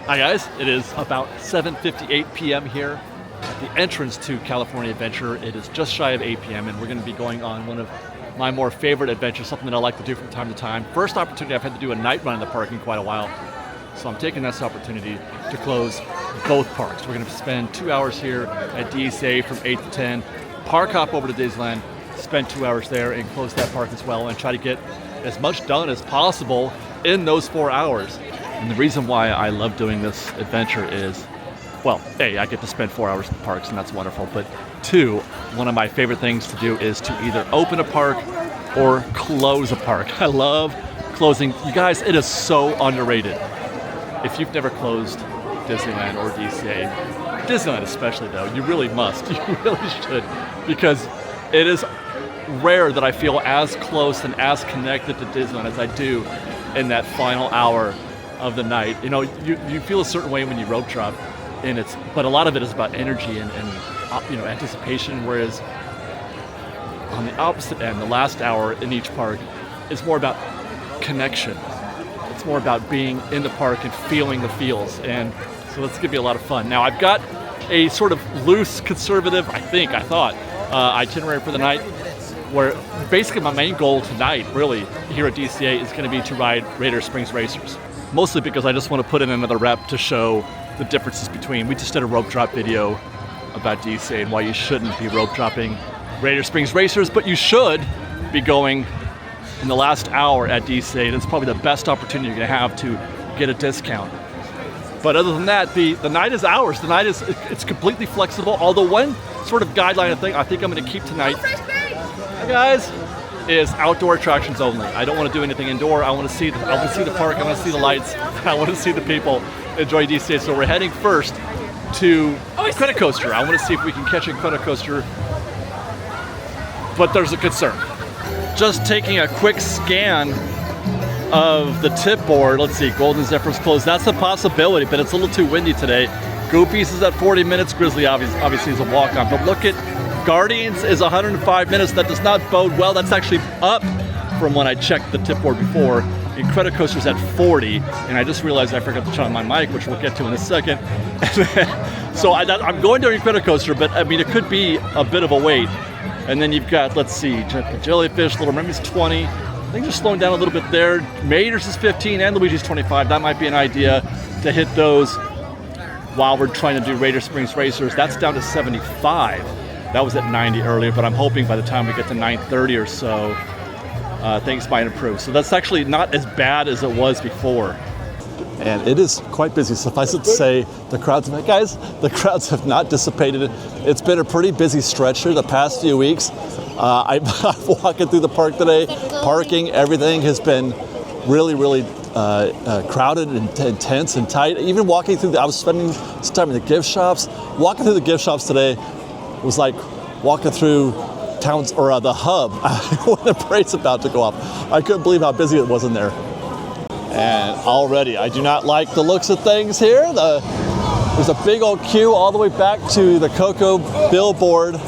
Hi guys, it is about 7:58 p.m. here at the entrance to California Adventure. It is just shy of 8 p.m. and we're going to be going on one of my more favorite adventures, something that I like to do from time to time. First opportunity, I've had to do a night run in the park in quite a while, so I'm taking this opportunity to close both parks. We're going to spend 2 hours here at DCA from 8 to 10, park hop over to Disneyland, spend 2 hours there and close that park as well, and try to get as much done as possible in those 4 hours. And the reason why I love doing this adventure is, well, A, I get to spend 4 hours in the parks and that's wonderful, but two, one of my favorite things to do is to either open a park or close a park. I love closing. You guys, it is so underrated. If you've never closed Disneyland or DCA, Disneyland especially though, you really must, you really should, because it is rare that I feel as close and as connected to Disneyland as I do in that final hour of the night. You know, you feel a certain way when you rope drop, but a lot of it is about energy and you know, anticipation, whereas on the opposite end, the last hour in each park is more about connection. It's more about being in the park and feeling the feels, and so that's gonna be a lot of fun. Now I've got a sort of loose, conservative, I thought, itinerary for the night, where basically my main goal tonight, really, here at DCA is gonna be to ride Radiator Springs Racers. Mostly because I just want to put in another rep to show the differences between, we just did a rope drop video about DCA and why you shouldn't be rope dropping Radiator Springs Racers, but you should be going in the last hour at DCA. That's probably the best opportunity you're gonna have to get a discount. But other than that, the night is ours. The night it's completely flexible, although one sort of guideline I think I'm gonna keep tonight, hi guys, is outdoor attractions only. I don't want to do anything indoor. I want to see the park. I want to see the lights. I want to see the people enjoy DCA. So we're heading first to Incredicoaster. I want to see if we can catch Incredicoaster, but there's a concern. Just taking a quick scan of the tip board. Let's see, Golden Zephyr's closed. That's a possibility, but it's a little too windy today. Goofy's is at 40 minutes. Grizzly obviously is a walk-on, but look at Guardians is 105 minutes. That does not bode well. That's actually up from when I checked the tip board before. Incredicoaster's at 40, and I just realized I forgot to turn on my mic, which we'll get to in a second. So I'm going to Incredicoaster, but I mean, it could be a bit of a wait. And then you've got, let's see, Jellyfish, Little Mermaid's 20. Things are slowing down a little bit there. Mater's is 15 and Luigi's 25. That might be an idea to hit those while we're trying to do Radiator Springs Racers. That's down to 75. That was at 90 earlier, but I'm hoping by the time we get to 9:30 or so, things might improve. So that's actually not as bad as it was before. And it is quite busy. Suffice it to say, the crowds have not dissipated. It's been a pretty busy stretch here the past few weeks. I'm walking through the park today. Parking, everything has been really, really crowded and intense and tight. Even walking through, I was spending some time in the gift shops. Walking through the gift shops today was like walking through towns or the hub when the parade's about to go off. I couldn't believe how busy it was in there. And already, I do not like the looks of things here. There's a big old queue all the way back to the Coco billboard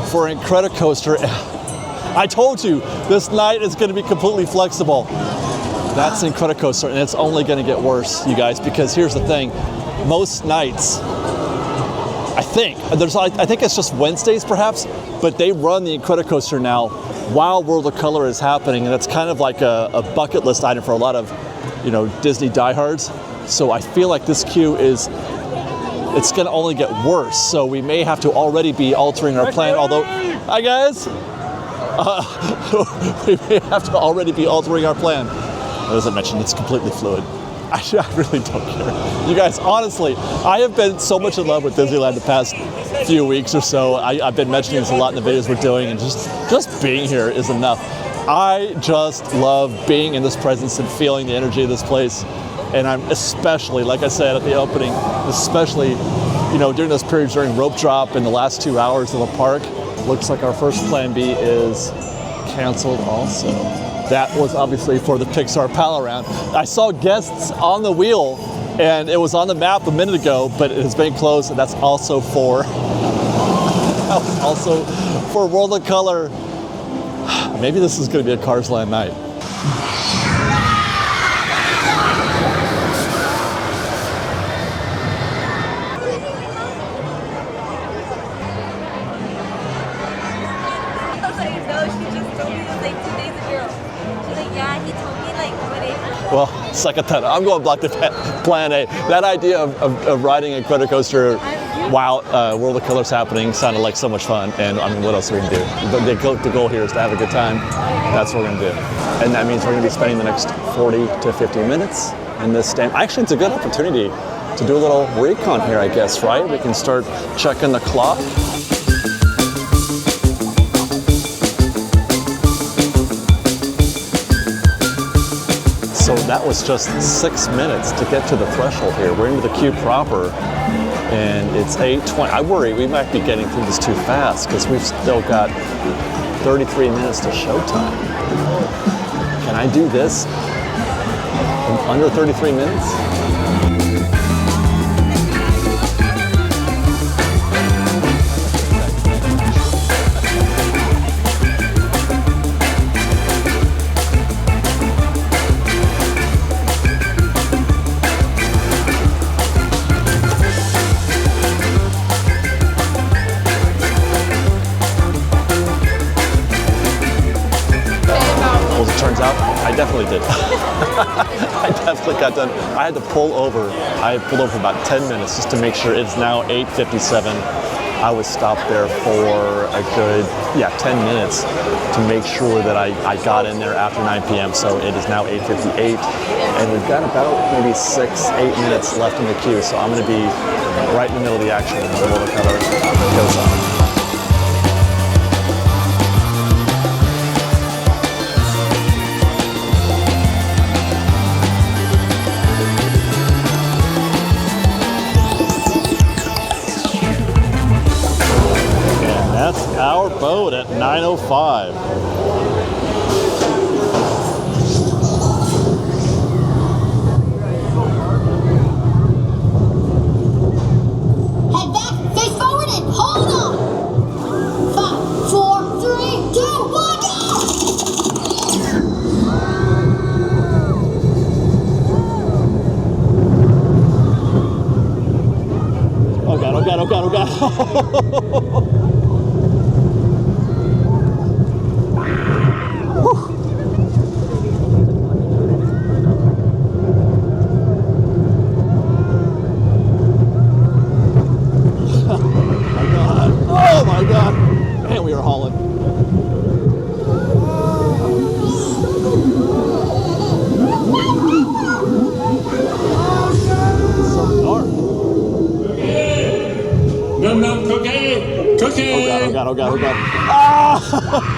for Incredicoaster. I told you, this night is going to be completely flexible. That's Incredicoaster, and it's only going to get worse, you guys, because here's the thing. Most nights, I think it's just Wednesdays perhaps, but they run the Incredicoaster now while World of Color is happening, and it's kind of like a bucket list item for a lot of, you know, Disney diehards. So I feel like this queue it's going to only get worse. So we may have to already be altering our plan. Although, hi guys, we may have to already be altering our plan. As I mentioned, it's completely fluid. I really don't care. You guys, honestly, I have been so much in love with Disneyland the past few weeks or so. I've been mentioning this a lot in the videos we're doing, and just being here is enough. I just love being in this presence and feeling the energy of this place. And I'm especially, like I said at the opening, especially, you know, during those periods during rope drop in the last 2 hours of the park, looks like our first plan B is canceled also. That was obviously for the Pixar Pal Around. I saw guests on the wheel, and it was on the map a minute ago, but it has been closed, and that's also for World of Color. Maybe this is going to be a Cars Land night. second that. I'm going back to plan A. That idea of riding a Incredicoaster while World of Color's happening sounded like so much fun. And I mean, what else are we going to do? The goal here is to have a good time. That's what we're going to do. And that means we're going to be spending the next 40 to 50 minutes in this stand. Actually, it's a good opportunity to do a little recon here, I guess, right? We can start checking the clock. So that was just 6 minutes to get to the threshold here. We're into the queue proper, and it's 8:20. I worry we might be getting through this too fast because we've still got 33 minutes to showtime. Can I do this in under 33 minutes? I definitely did. I definitely got done. I had to pull over. I pulled over for about 10 minutes just to make sure. It's now 8:57. I was stopped there for a good, 10 minutes to make sure that I got in there after 9 p.m. So it is now 8:58. And we've got about maybe 6-8 minutes left in the queue. So I'm going to be right in the middle of the action when the World of Color goes on. Our boat at 9:05. Head back, face forward, and hold on. 5, 4, 3, 2, 1, go! Oh God, oh God, oh God, oh God. Oh God, oh God. Ah!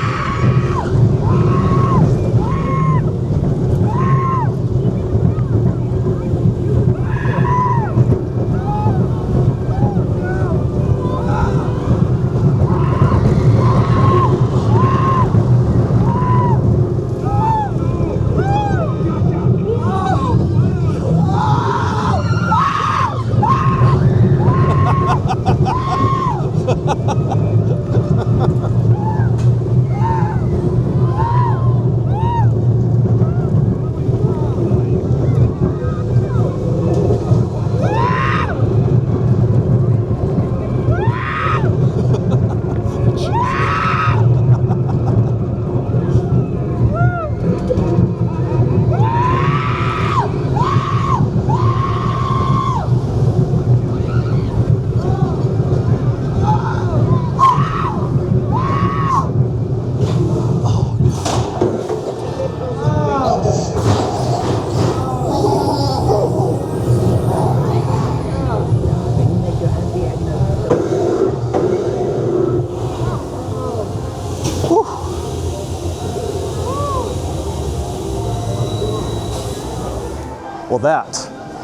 Well, that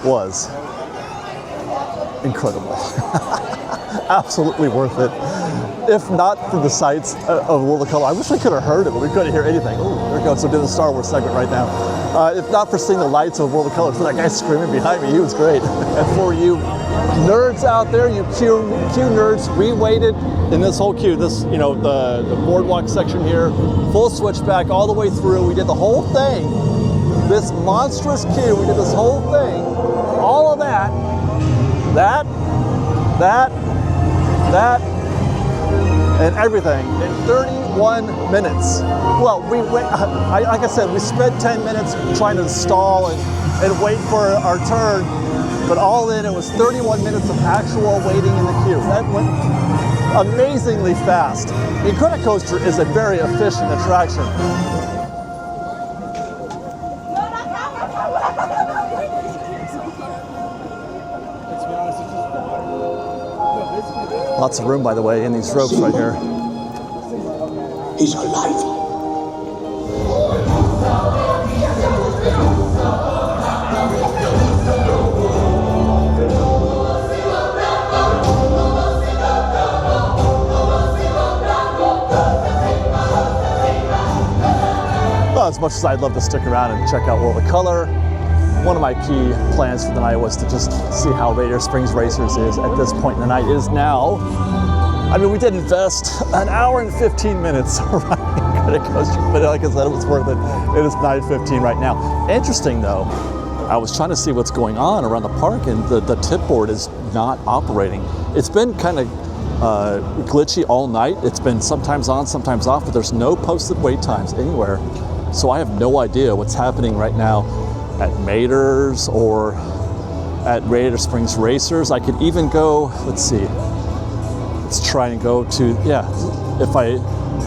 was incredible. Absolutely worth it. If not for the sights of World of Color, I wish I could have heard it, but we couldn't hear anything. Oh, there it goes. So doing the Star Wars segment right now. If not for seeing the lights of World of Color, so that guy screaming behind me, he was great. And for you nerds out there, you queue nerds, we waited in this whole queue, this, you know, the boardwalk section here, full switchback all the way through. We did the whole thing, this monstrous queue. We did this whole thing, all of that, and everything in 31 minutes. Well, we went, like I said, we spent 10 minutes trying to stall and and wait for our turn. But all in, it was 31 minutes of actual waiting in the queue. That went amazingly fast. Incredicoaster is a very efficient attraction. Lots of room, by the way, in these ropes right here. He's alive. Well, as much as I'd love to stick around and check out World of Color, one of my key plans for the night was to just see how Radiator Springs Racers is at this point in the night. It is now, I mean, we did invest an hour and 15 minutes riding Incredicoaster, but like I said, it was worth it. It is 9:15 right now. Interesting though, I was trying to see what's going on around the park, and the tip board is not operating. It's been kind of glitchy all night. It's been sometimes on, sometimes off, but there's no posted wait times anywhere. So I have no idea what's happening right now at Mater's or at Radiator Springs Racers. I could even go, let's see, let's try and go to, yeah, if I,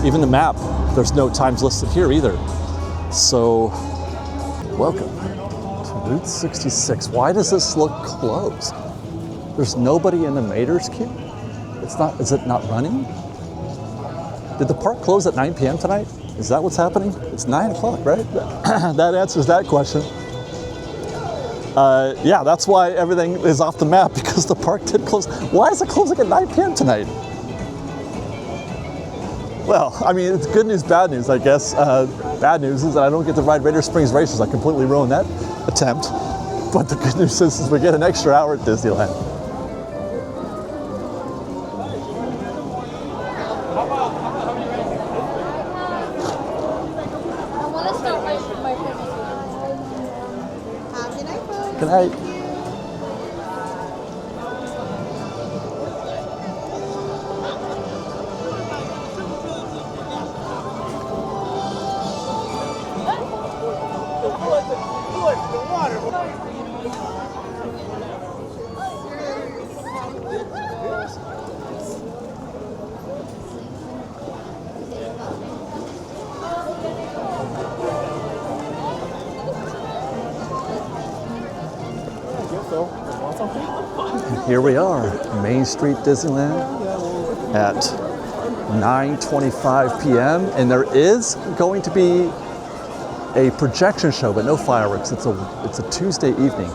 even the map, there's no times listed here either. So, welcome to Route 66. Why does this look closed? There's nobody in the Mater's queue? It's not, is it not running? Did the park close at 9 p.m. tonight? Is that what's happening? It's 9 o'clock, right? That answers that question. Yeah, that's why everything is off the map, because the park did close. Why is it closing at 9 p.m. tonight? Well, I mean, it's good news, bad news, I guess. Bad news is that I don't get to ride Radiator Springs Racers. I completely ruined that attempt. But the good news is we get an extra hour at Disneyland. Good night. Here we are, Main Street Disneyland at 9:25 p.m. and there is going to be a projection show, but no fireworks. It's a Tuesday evening.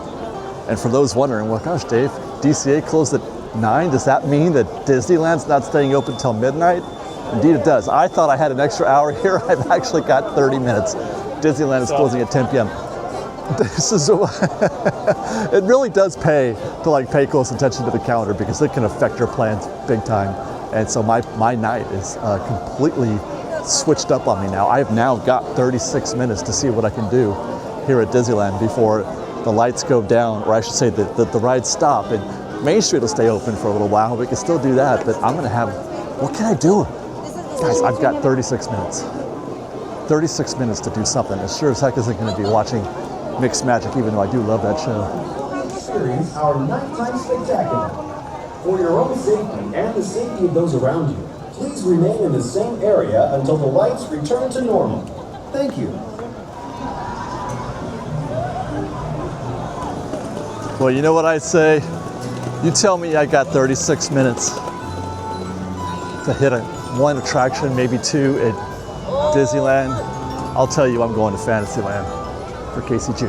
And for those wondering, well, gosh, Dave, DCA closed at 9. Does that mean that Disneyland's not staying open till midnight? Indeed, it does. I thought I had an extra hour here. I've actually got 30 minutes. Disneyland is closing at 10 p.m. This is it really does pay to pay close attention to the calendar, because it can affect your plans big time. And so my night is completely switched up on me now. I've now got 36 minutes to see what I can do here at Disneyland before the lights go down, or I should say that the rides stop. And Main Street will stay open for a little while. We can still do that, but I'm gonna have, what can I do? Guys, I've got 36 minutes. 36 minutes to do something. As sure as heck isn't gonna be watching Mixed Magic, even though I do love that show. Experience our nighttime spectacular. For your own safety and the safety of those around you, please remain in the same area until the lights return to normal. Thank you. Well, you know what I say? You tell me I got 36 minutes to hit one attraction, maybe two at Disneyland. I'll tell you I'm going to Fantasyland for Casey Jr.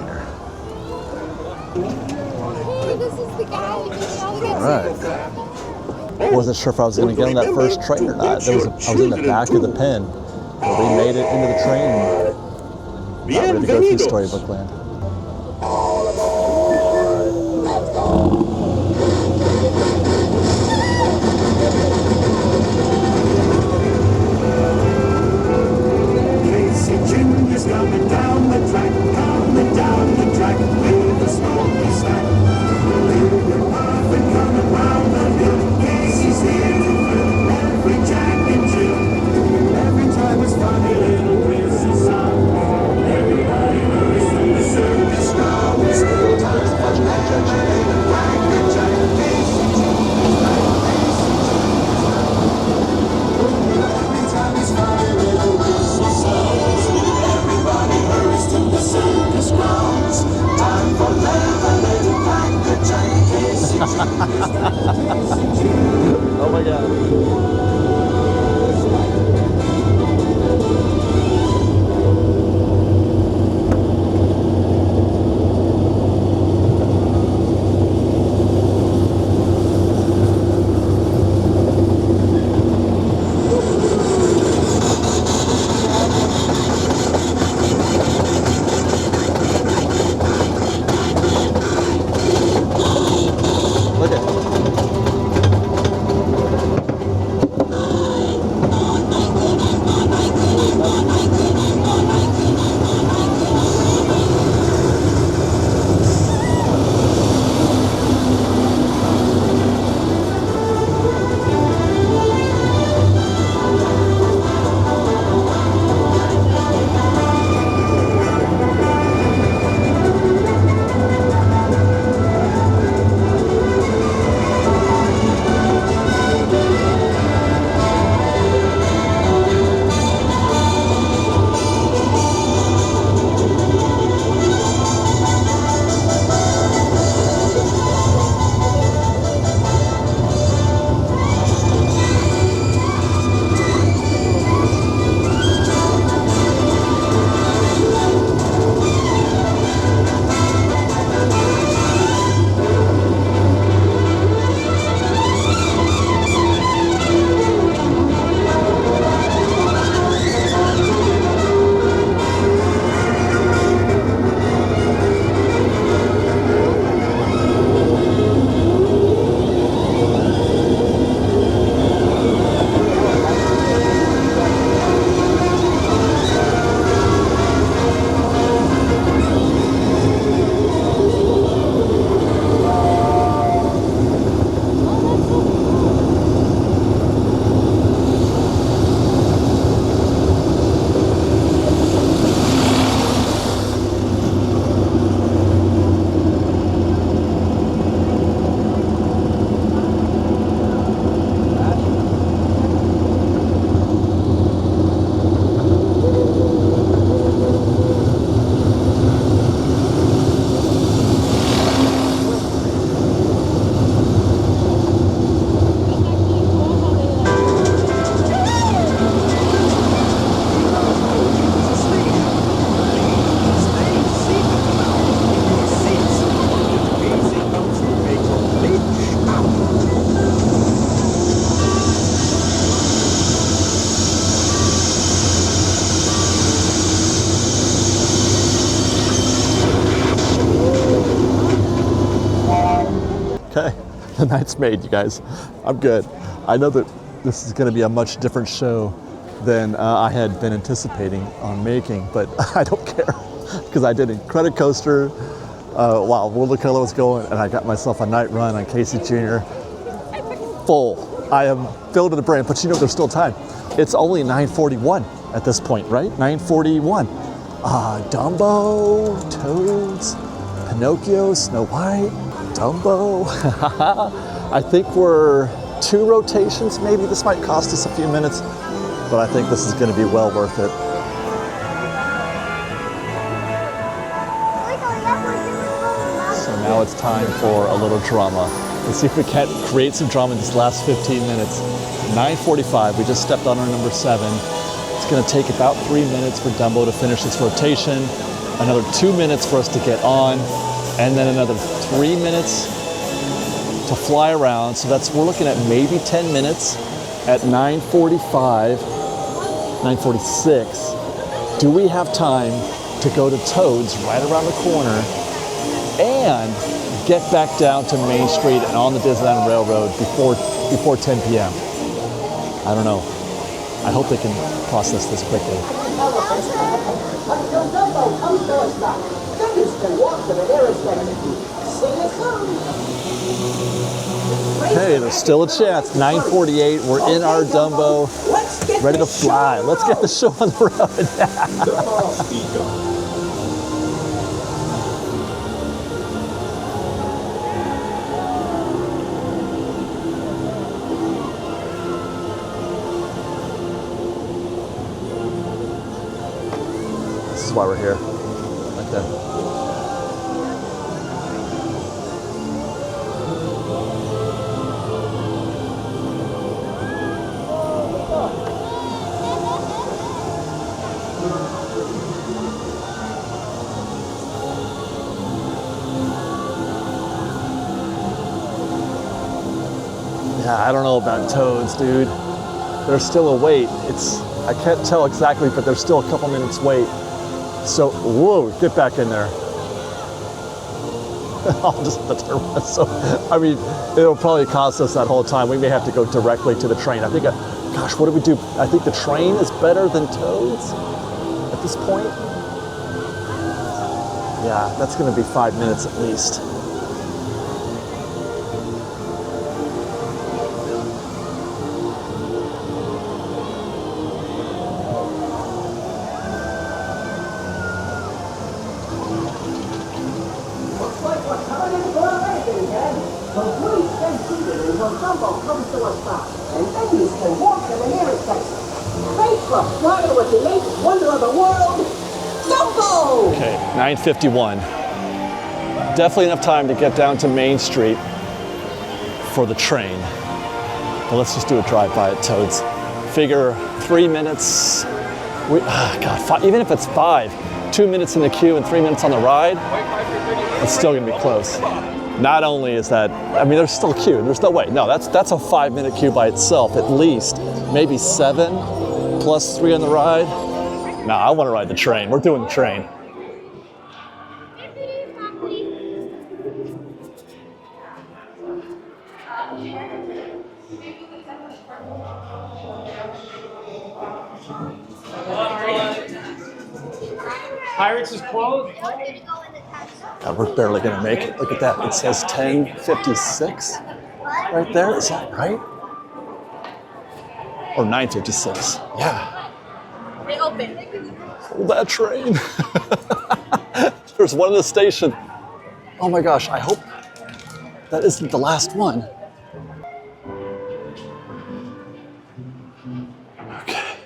Hey, this is the guy that gives me all the good All right. Wasn't sure if I was going to get on that first train or not. I was in the back of the pen. But we made it into the train. Not ready to go through Storybook Land. Casey Jr.'s coming down the track with a smoky stack. We're puffing, coming round the hill. Casey's here to thrill every Jack and Jill. Every time it's funny little whistle sound. Everybody listens to the Oh my God. Look at Okay, the night's made, you guys. I'm good. I know that this is going to be a much different show than I had been anticipating on making, but I don't care because I did Incredicoaster while World of Color was going, and I got myself a night run on Casey Jr. full. I am filled to the brim, but you know there's still time. It's only 9:41 at this point, right? 9:41. Dumbo, Toads, Pinocchio, Snow White, Dumbo. I think we're 2 rotations, maybe. This might cost us a few minutes, but I think this is going to be well worth it. So now it's time for a little drama. Let's see if we can't create some drama in this last 15 minutes. 9:45, we just stepped on our number 7. It's going to take about 3 minutes for Dumbo to finish this rotation, another 2 minutes for us to get on, and then another 3 minutes to fly around. So we're looking at maybe 10 minutes at 9:45, 9:46. Do we have time to go to Toads right around the corner and get back down to Main Street and on the Disneyland Railroad before 10 p.m.? I don't know. I hope they can process this quickly. Until Dumbo comes to a stop, fingers can walk to the nearest exit. See you soon. Hey, there's still a chance. 9:48, we're in our Dumbo, ready to fly. Let's get the show on the road. This is why we're here, right there. Yeah, I don't know about toads, dude. There's still a wait. I can't tell exactly, but there's still a couple minutes wait. So, whoa, get back in there. I'll just determine. So, I mean, it'll probably cost us that whole time. We may have to go directly to the train. I think, gosh, what do we do? I think the train is better than toads at this point. Yeah, that's going to be 5 minutes at least. Looks like we're coming in for a landing, Dad. But please stay seated until Dumbo comes to a stop, and then you can walk to the nearest station. Thanks for flying with the eighth wonder of the world, Dumbo! Okay, 9:51. Definitely enough time to get down to Main Street for the train. But let's just do a drive-by at Toads. Figure 3 minutes. Even if it's 5, 2 minutes in the queue and 3 minutes on the ride, it's still gonna be close. Not only is that, I mean, there's still a queue. There's no way. No, that's a 5 minute queue by itself, at least. Maybe 7 plus 3 on the ride. No, I want to ride the train. We're doing the train. Pirates is closed. God, we're barely gonna make it. Look at that. It says 10:56 right there. Is that right? Or 9:56? Yeah. They open. Oh, that train. There's one in the station. Oh my gosh, I hope that isn't the last one. Okay.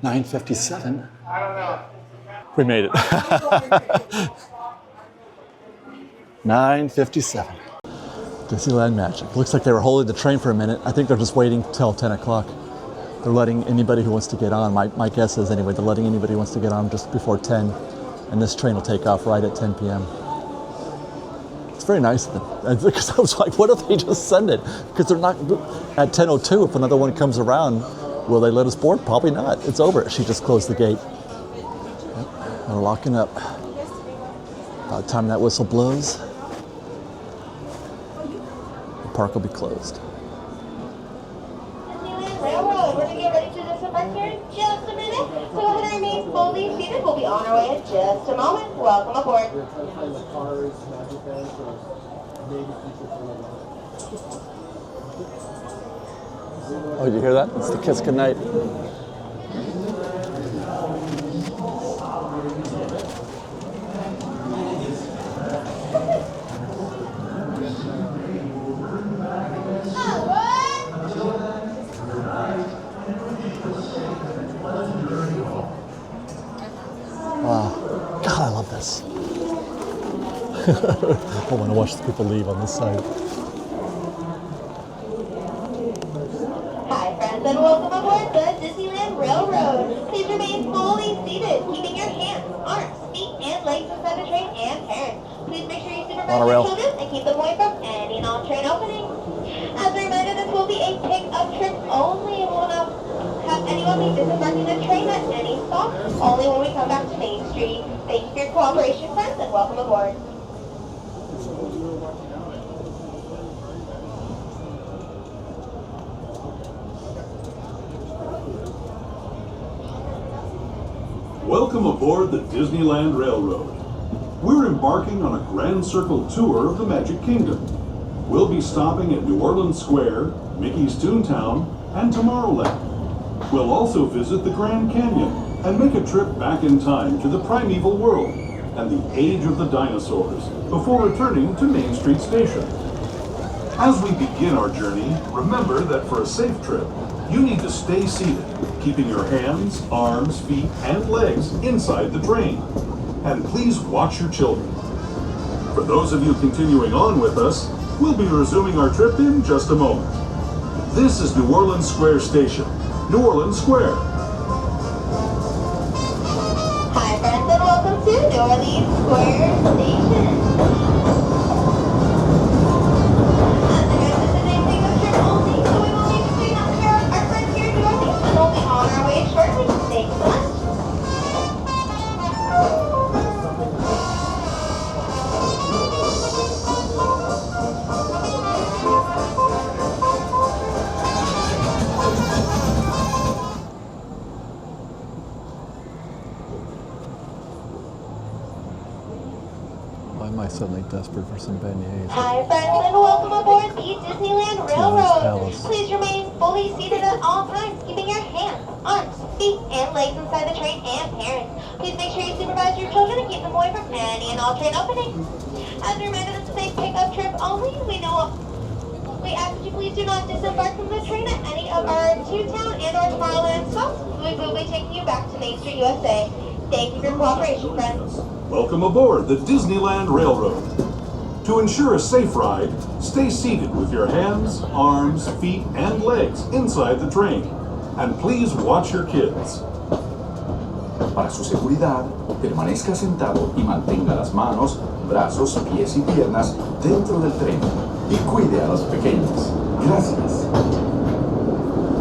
9:57. I don't know. We made it. 9:57. Disneyland magic. Looks like they were holding the train for a minute. I think they're just waiting till 10 o'clock. They're letting anybody who wants to get on, my guess is anyway, they're letting anybody who wants to get on just before 10, and this train will take off right at 10 p.m. It's very nice of them. Because I was like, what if they just send it? Because they're not, at 10:02, if another one comes around, will they let us board? Probably not. It's over. She just closed the gate. Yep. They're locking up. By the time that whistle blows, the park will be closed. Disneyland Railroad, we're gonna get ready to disembark here in just a minute. So go ahead and remain fully seated. We'll be on our way in just a moment. Welcome aboard. Oh, did you hear that? It's the Kiss Goodnight. Wow. God, I love this. I want to watch the people leave on this side. Hi, friends, and welcome aboard the Disneyland Railroad. Please remain fully seated, keeping your hands, arms, feet, and legs inside the train and parents. Please make sure you supervise your Monorail. children and keep them away from any non-train openings. As a reminder, this will be a pick-up trip only and will not have anyone be disembarking the train at any stop, only when we come back to Main Street. Thank you for your cooperation, friends, and welcome aboard. Welcome aboard the Disneyland Railroad. We're embarking on a grand circle tour of the Magic Kingdom. We'll be stopping at New Orleans Square, Mickey's Toontown, and Tomorrowland. We'll also visit the Grand Canyon and make a trip back in time to the primeval world and the age of the dinosaurs before returning to Main Street Station. As we begin our journey, remember that for a safe trip, you need to stay seated, keeping your hands, arms, feet, and legs inside the train. And please watch your children. For those of you continuing on with us, we'll be resuming our trip in just a moment. This is New Orleans Square Station. New Orleans Square. Hi, friends, and welcome to New Orleans Square Station. As a desperate for some beignets. Hi friends and welcome aboard the Disneyland Railroad. Palace. Please remain fully seated at all times, keeping your hands, arms, feet, and legs inside the train, and parents. Please make sure you supervise your children and keep them away from any and all train openings. As a reminder, this is a pickup trip only. We ask that you please do not disembark from the train at any of our Toontown and or Tomorrowland stops. We will be taking you back to Main Street, USA. Thank you for your cooperation, friends. Welcome aboard the Disneyland Railroad. To ensure a safe ride, stay seated with your hands, arms, feet, and legs inside the train. And please watch your kids. Para su seguridad, permanezca sentado y mantenga las manos, brazos, pies y piernas dentro del tren y cuide a los pequeños. Gracias.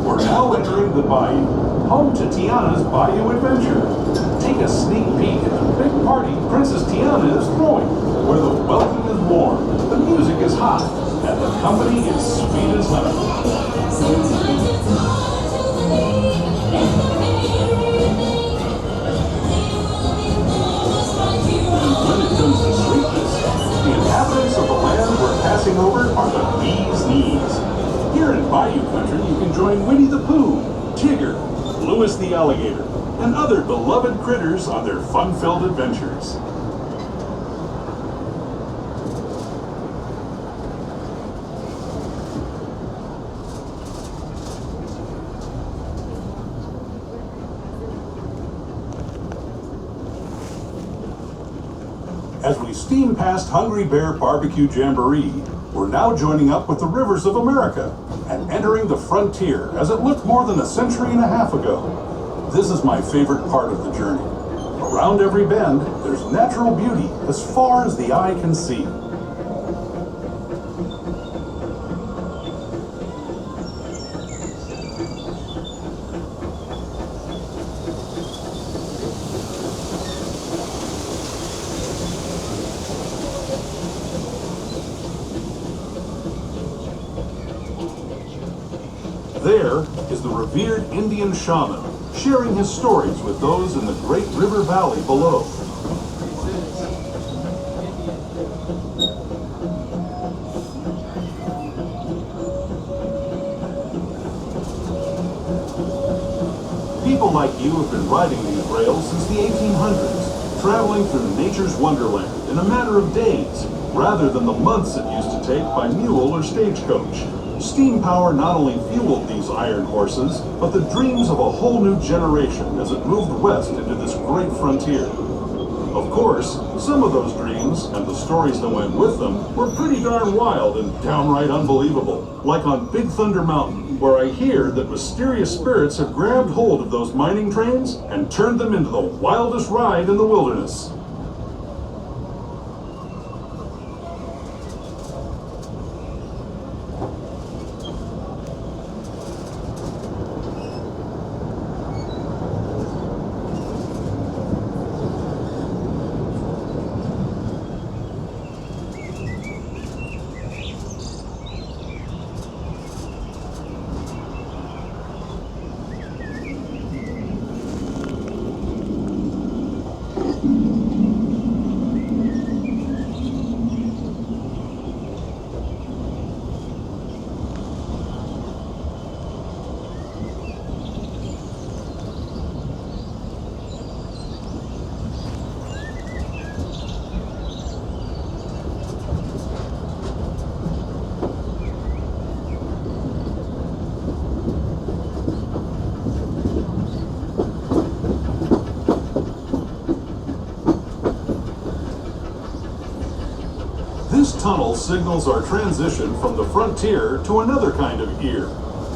We're now entering the Bayou, home to Tiana's Bayou Adventure. Take a sneak peek at the big party Princess Tiana is throwing, where the welcome is warm, the music is hot, and the company is sweet as honey. When it comes to sweetness, the inhabitants of the land we're passing over are the bee's knees. Here in Bayou Country, you can join Winnie the Pooh, Tigger, Louis the Alligator, and other beloved critters on their fun-filled adventures. As we steam past Hungry Bear Barbecue Jamboree, we're now joining up with the rivers of America and entering the frontier as it looked more than a century and a half ago. This is my favorite part of the journey. Around every bend, there's natural beauty as far as the eye can see. There is the revered Indian shaman, sharing his stories with those in the great river valley below. People like you have been riding these rails since the 1800s, traveling through nature's wonderland in a matter of days, rather than the months it used to take by mule or stagecoach. Steam power not only fueled these iron horses, but the dreams of a whole new generation as it moved west into this great frontier. Of course, some of those dreams, and the stories that went with them, were pretty darn wild and downright unbelievable. Like on Big Thunder Mountain, where I hear that mysterious spirits have grabbed hold of those mining trains and turned them into the wildest ride in the wilderness. This tunnel signals our transition from the frontier to another kind of ear,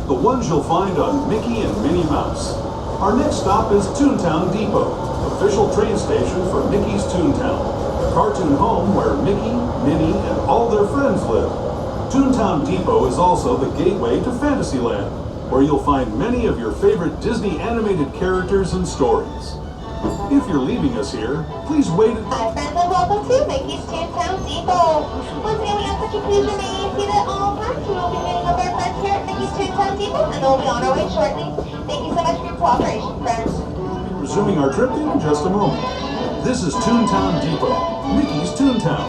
the ones you'll find on Mickey and Minnie Mouse. Our next stop is Toontown Depot, official train station for Mickey's Toontown, the cartoon home where Mickey, Minnie, and all their friends live. Toontown Depot is also the gateway to Fantasyland, where you'll find many of your favorite Disney animated characters and stories. If you're leaving us here, please wait. Hi friends and welcome to Mickey's Toontown Depot. Once again, we ask that you please remain seated at all times. We will be meeting up our friends here at Mickey's Toontown Depot and they'll be on our way shortly. Thank you so much for your cooperation, friends. Resuming our trip in just a moment. This is Toontown Depot, Mickey's Toontown.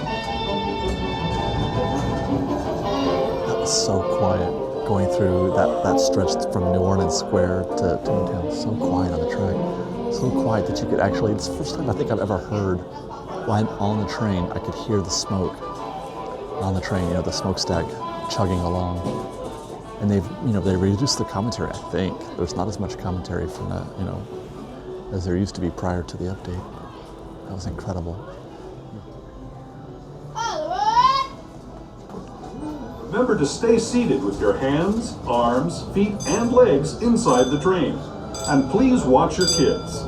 It's so quiet going through that stretch from New Orleans Square to Toontown. It's so quiet on the track. So quiet that you could actually, it's the first time I think I've ever heard while I'm on the train, I could hear the smoke on the train, the smokestack chugging along. And they reduced the commentary, I think. There's not as much commentary from that, as there used to be prior to the update. That was incredible. Remember to stay seated with your hands, arms, feet, and legs inside the train. And please watch your kids.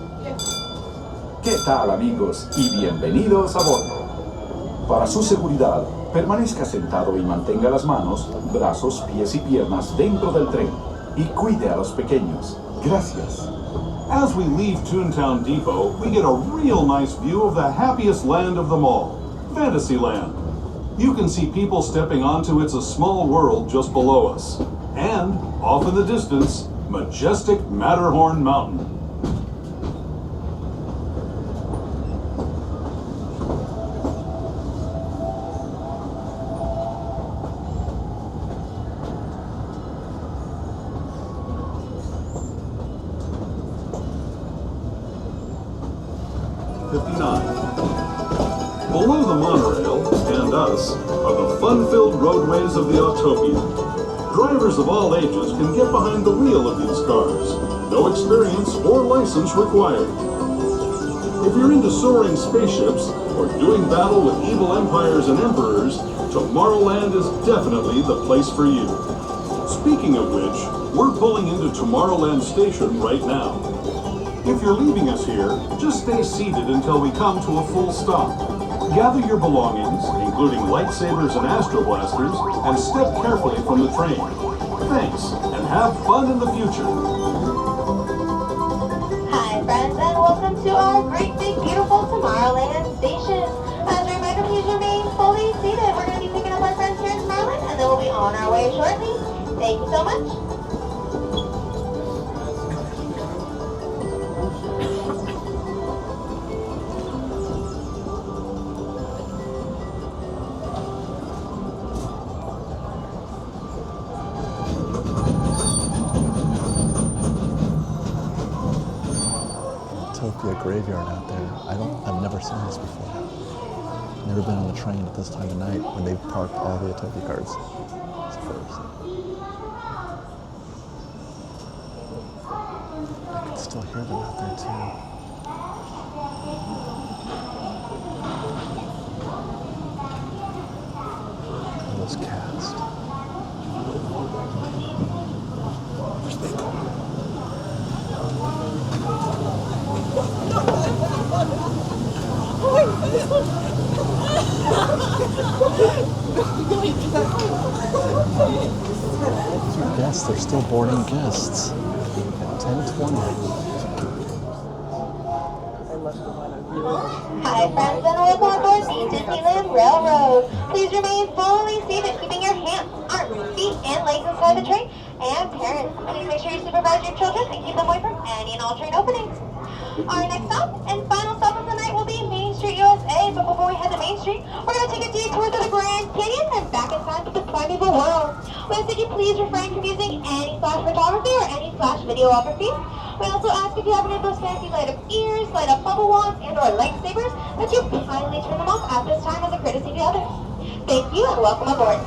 ¿Qué tal, amigos? Y bienvenidos a bordo. Para su seguridad, permanezca sentado y mantenga las manos, brazos, pies y piernas dentro del tren. Y cuide a los pequeños. Gracias. As we leave Toontown Depot, we get a real nice view of the happiest land of them all, Fantasyland. You can see people stepping onto It's a Small World just below us. And, off in the distance, majestic Matterhorn Mountain. Below the monorail, and us, are the fun-filled roadways of the Autopia. Drivers of all ages can get behind the wheel of these cars. No experience or license required. If you're into soaring spaceships or doing battle with evil empires and emperors, Tomorrowland is definitely the place for you. Speaking of which, we're pulling into Tomorrowland Station right now. If you're leaving us here, just stay seated until we come to a full stop. Gather your belongings, including lightsabers and astro blasters, and step carefully from the train. Thanks, and have fun in the future. Hi friends, and welcome to our great big beautiful Tomorrowland station. As a reminder, please remain fully seated. We're going to be picking up our friends here in Tomorrowland, and then we'll be on our way shortly. Thank you so much. Graveyard out there. I've never seen this before. Never been on the train at this time of night when they've parked all the Utopia cars. It's first. I can still hear them out there too. All those cast. Where's they going? Guests, they're still boarding guests. 10:20. Hi friends, and welcome aboard the Disneyland Railroad. Please remain fully seated, keeping your hands, arms, feet, and legs inside the train. And parents, please make sure you supervise your children and keep them away from any and all train openings. Our next stop and final stop of the night will be Main Street, USA. But before we head to Main Street, we're going to take a detour to the Grand Canyon and back in time to the primeval world. We ask that you please refrain from using any flash photography or any flash videography. We also ask if you have any of those fancy light up ears, light up bubble wands, and or lightsabers, that you kindly turn them off at this time as a courtesy to others. Thank you and welcome aboard.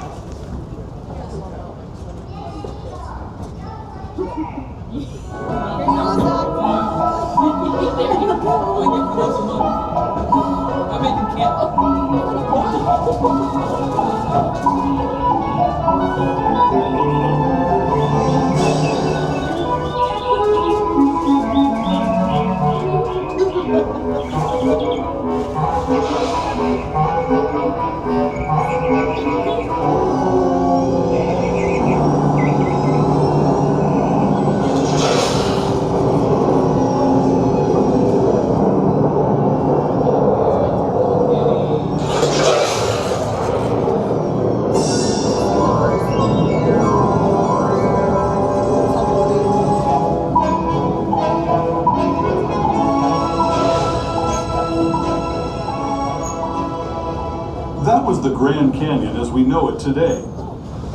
That was the Grand Canyon as we know it today.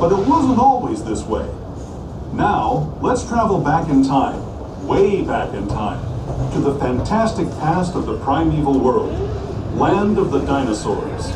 But it wasn't always this way. Now, let's travel back in time, way back in time, to the fantastic past of the primeval world, land of the dinosaurs.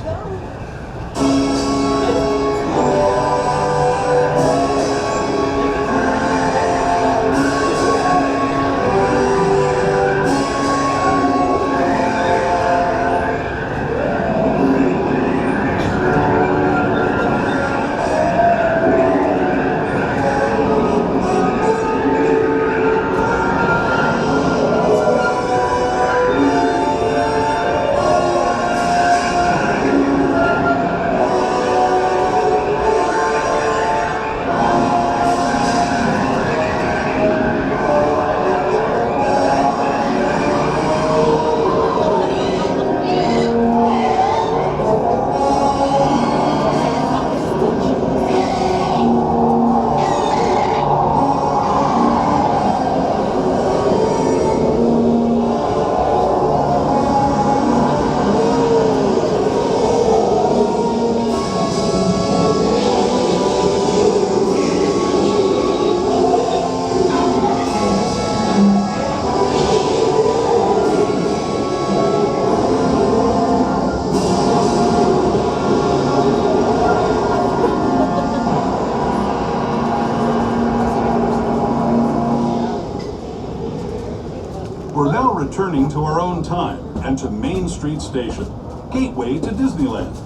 We're now returning to our own time and to Main Street Station, gateway to Disneyland.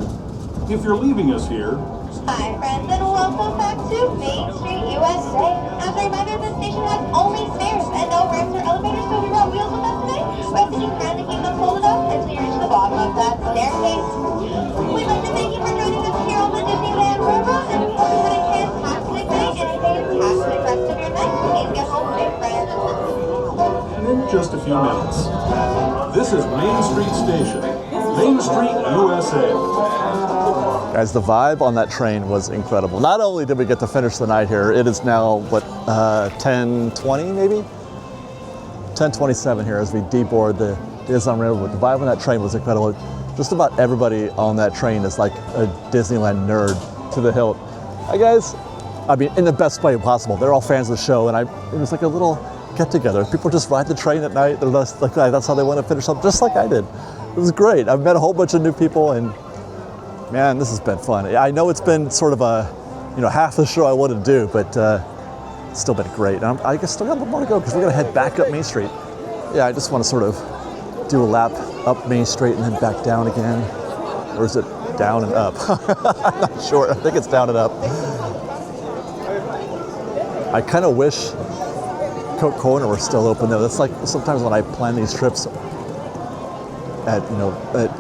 If you're leaving us here, Hi friends, and welcome back to Main Street, USA. As a reminder, this station has only stairs and no ramps or elevators, so if you brought wheels with us today, rest in your hand to keep them folded up until you reach the bottom of that staircase. We'd like to thank you for joining us here on the Disneyland Railroad, and we hope you had a fantastic day and a fantastic rest of your night. Please get home safe, friends. in just a few minutes. This is Main Street Station, Main Street, USA. Guys, the vibe on that train was incredible. Not only did we get to finish the night here, it is now, what, 10:20 maybe? 10:27 here as we deboard the Disneyland Railroad. The vibe on that train was incredible. Just about everybody on that train is like a Disneyland nerd to the hilt. Hi guys. I mean, in the best way possible. They're all fans of the show, and it was like a little get-together. People just ride the train at night. They're just like, that's how they want to finish up, just like I did. It was great. I've met a whole bunch of new people, and man, this has been fun. I know it's been sort of a, half the show I wanted to do, but it's still been great. And I guess still got a little more to go because we're gonna head back up Main Street. Yeah, I just want to sort of do a lap up Main Street and then back down again. Or is it down and up? I'm not sure. I think it's down and up. I kind of wish Coke Corner were still open though. That's like sometimes when I plan these trips at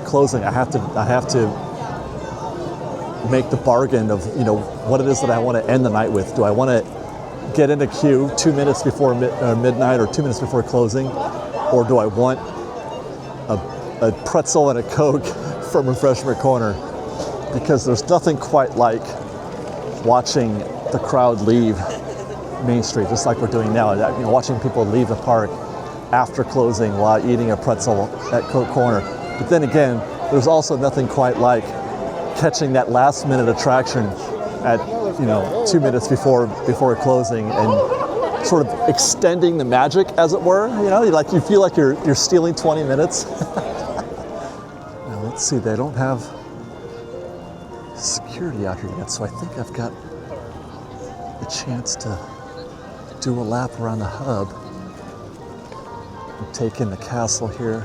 closing, I have to make the bargain of what it is that I want to end the night with. Do I want to get in a queue 2 minutes before midnight or 2 minutes before closing, or do I want a pretzel and a Coke from Refreshment Corner? Because there's nothing quite like watching the crowd leave Main Street, just like we're doing now. Watching people leave the park after closing while eating a pretzel at Coke Corner. But then again, there's also nothing quite like catching that last minute attraction at 2 minutes before closing and sort of extending the magic, as it were. You feel like you're stealing 20 minutes. Now let's see, they don't have security out here yet, so I think I've got a chance to do a lap around the hub and take in the castle here.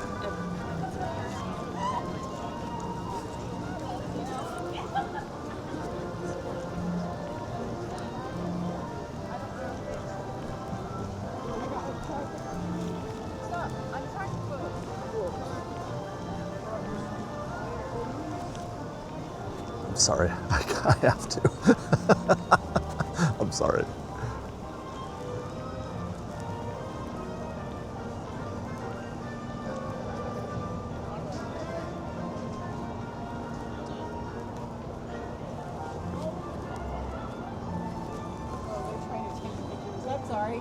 I'm sorry, I have to. I'm sorry. Sorry.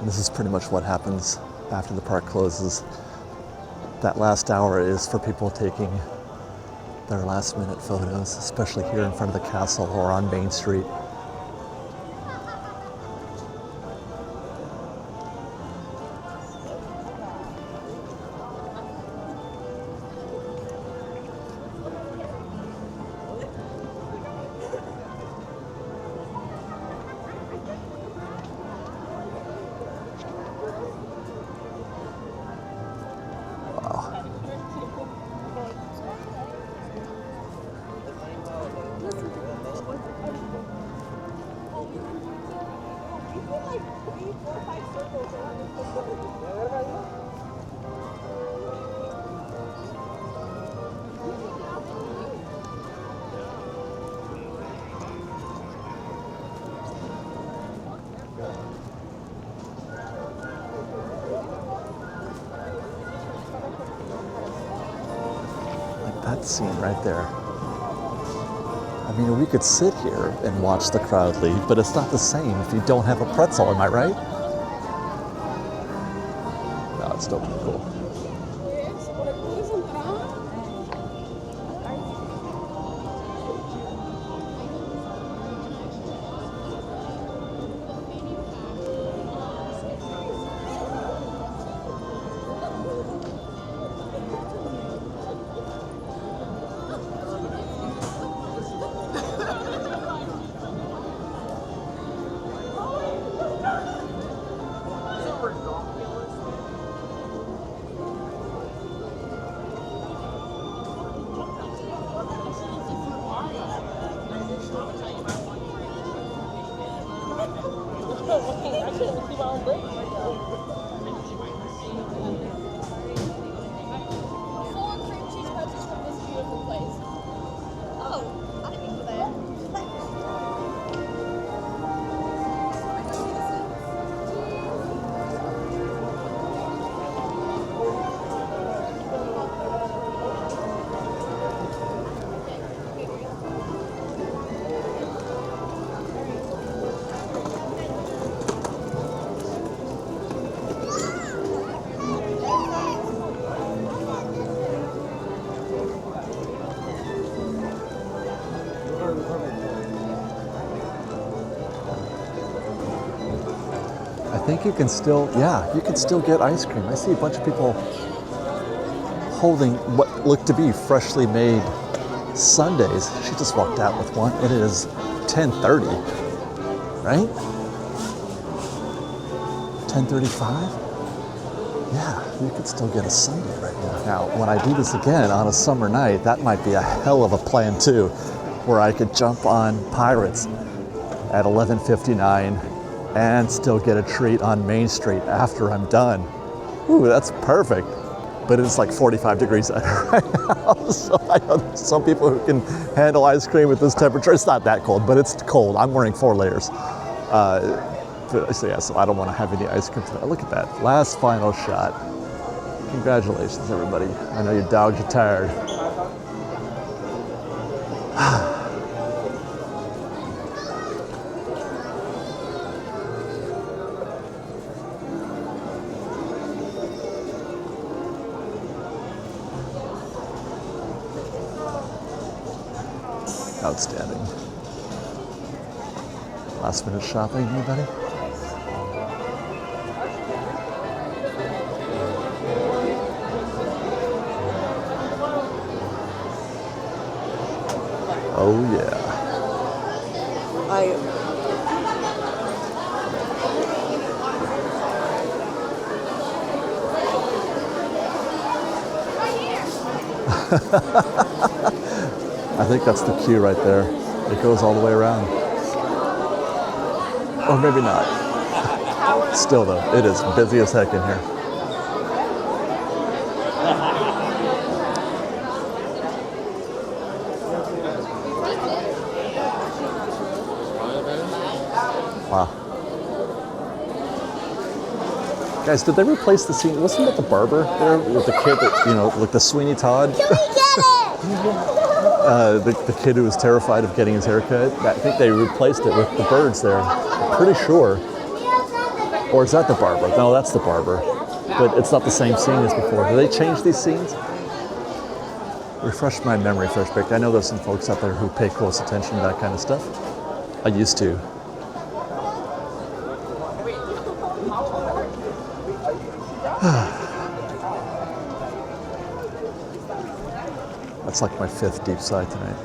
And this is pretty much what happens after the park closes. That last hour is for people taking their last minute photos, especially here in front of the castle or on Main Street. That scene right there. I mean, we could sit here and watch the crowd leave, but it's not the same if you don't have a pretzel, am I right? No, it's still pretty cool. I think you can still, you can still get ice cream. I see a bunch of people holding what look to be freshly made sundaes. She just walked out with one. It is 10:30, right? 10:35? Yeah, you could still get a sundae right now. Now, when I do this again on a summer night, that might be a hell of a plan too, where I could jump on Pirates at 11:59 and still get a treat on Main Street after I'm done. Ooh, that's perfect. But it's like 45 degrees out right now. So I know there's some people who can handle ice cream at this temperature. It's not that cold, but it's cold. I'm wearing 4 layers. So I don't want to have any ice cream today. Look at that, last final shot. Congratulations, everybody. I know your dogs are tired. Outstanding. Last minute shopping, anybody? Oh yeah. I think that's the queue right there. It goes all the way around. Or maybe not. Still though, it is busy as heck in here. Wow. Guys, did they replace the scene? Wasn't that the barber there with the kid that, you know, like the Sweeney Todd? Can we get it? The kid who was terrified of getting his hair cut. I think they replaced it with the birds there. I'm pretty sure. Or is that the barber? No, that's the barber. But it's not the same scene as before. Do they change these scenes? Refresh my memory for a bit. I know there's some folks out there who pay close attention to that kind of stuff. I used to. That's like my 5th deep sigh tonight.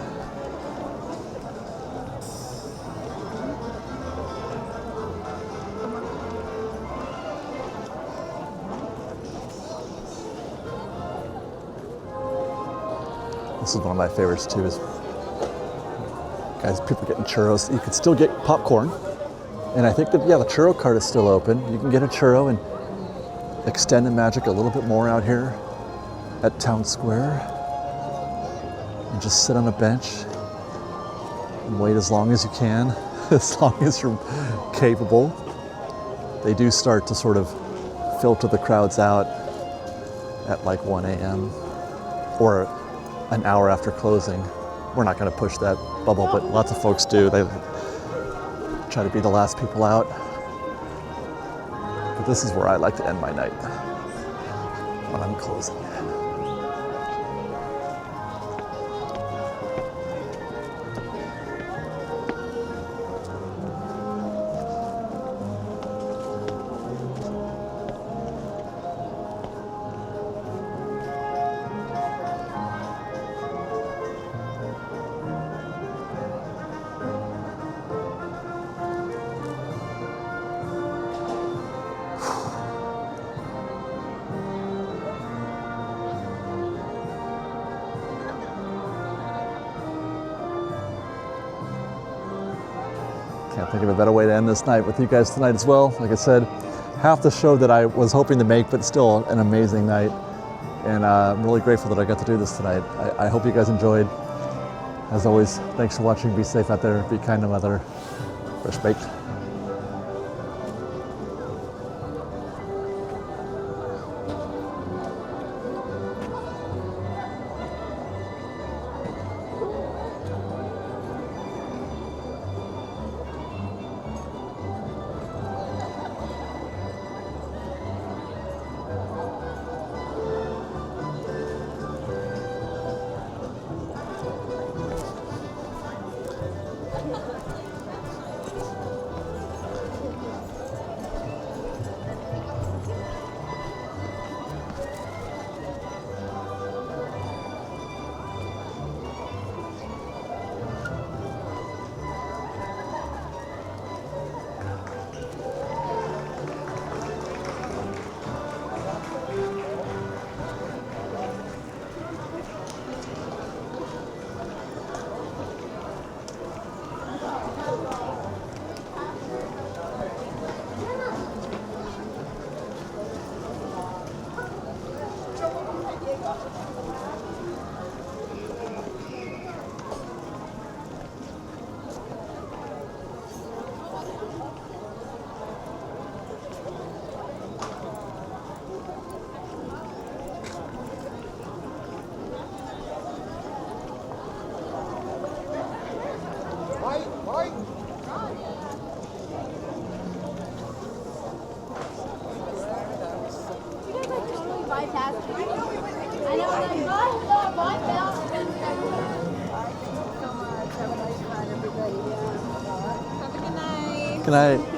This is one of my favorites too. Is guys, people getting churros. You can still get popcorn, and I think that the churro cart is still open. You can get a churro and extend the magic a little bit more out here at Town Square, and just sit on a bench and wait as long as you can, as long as you're capable. They do start to sort of filter the crowds out at like 1 a.m. or an hour after closing. We're not going to push that bubble, but lots of folks do. They try to be the last people out. But this is where I like to end my night, when I'm closing. Can't think of a better way to end this night with you guys tonight as well. Like I said, half the show that I was hoping to make, but still an amazing night. And I'm really grateful that I got to do this tonight. I hope you guys enjoyed. As always, thanks for watching. Be safe out there. Be kind to mother. Fresh baked. Good night.